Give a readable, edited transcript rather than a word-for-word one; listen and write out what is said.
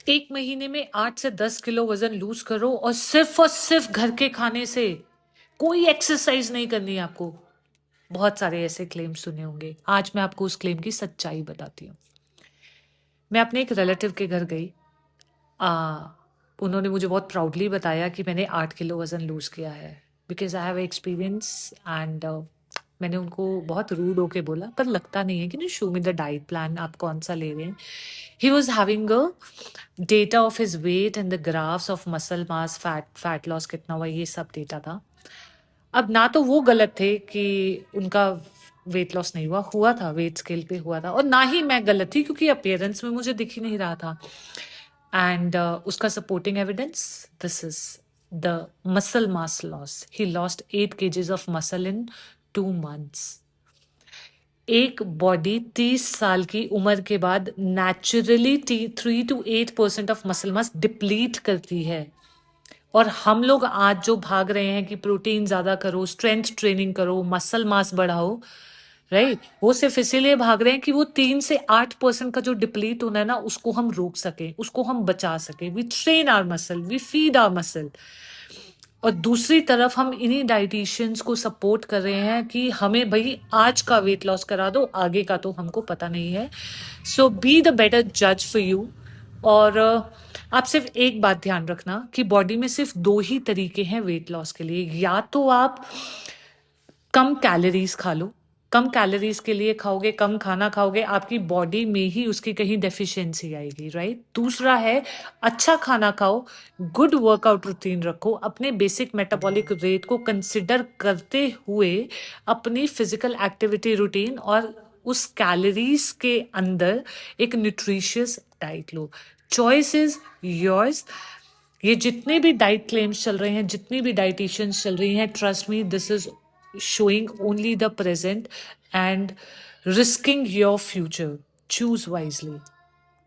एक महीने में 8 से 10 किलो वजन लूज करो और सिर्फ घर के खाने से, कोई एक्सरसाइज नहीं करनी है आपको। बहुत सारे ऐसे क्लेम सुने होंगे, आज मैं आपको उस क्लेम की सच्चाई बताती हूँ। मैं अपने एक रिलेटिव के घर गई। उन्होंने मुझे बहुत प्राउडली बताया कि मैंने 8 किलो वजन लूज किया है, because I have experience. And मैंने उनको बहुत रूड होके बोला, पर लगता नहीं है कि ना, show me the diet plan, आप कौन सा ले रहे हैं। He was having a data of his weight and the graphs of muscle mass, fat loss कितना हुआ, ये सब डेटा था। अब ना तो वो गलत थे कि उनका वेट लॉस नहीं हुआ, हुआ था, वेट स्केल पे हुआ था, और ना ही मैं गलत थी क्योंकि अपियरेंस में मुझे दिख ही नहीं रहा था। एंड उसका supporting evidence, this is the muscle mass loss. He lost 8 kgs of muscle in 2 months। एक बॉडी 30 साल की उम्र के बाद naturally 3 to 8% of muscle mass deplete करती है। और हम लोग आज जो भाग रहे हैं कि प्रोटीन ज्यादा करो, स्ट्रेंथ ट्रेनिंग करो, मसल मास बढ़ाओ, राइट, वो सिर्फ इसीलिए भाग रहे हैं कि वो 3 से 8% का जो डिप्लीट होना है ना, उसको हम रोक सके, उसको हम बचा सके। We train our muscle, we feed our muscle. और दूसरी तरफ हम इन्हीं डाइटिशियंस को सपोर्ट कर रहे हैं कि हमें भाई आज का वेट लॉस करा दो, आगे का तो हमको पता नहीं है। सो बी द बेटर जज फॉर यू। और आप सिर्फ एक बात ध्यान रखना कि बॉडी में सिर्फ 2 ही तरीके हैं वेट लॉस के लिए। या तो आप कम कैलोरीज खा लो, कम कैलोरीज के लिए खाओगे, कम खाना खाओगे, आपकी बॉडी में ही उसकी कहीं डेफिशिएंसी आएगी, राइट। दूसरा है अच्छा खाना खाओ, गुड वर्कआउट रूटीन रखो, अपने बेसिक मेटाबॉलिक रेट को कंसिडर करते हुए अपनी फिजिकल एक्टिविटी रूटीन और उस कैलोरीज के अंदर एक nutritious diet low. Choice is yours. ये जितने भी डाइट क्लेम्स चल रहे हैं, जितनी भी डाइटिशियंस चल रही हैं, trust me, this is showing only the present and risking your future. Choose wisely.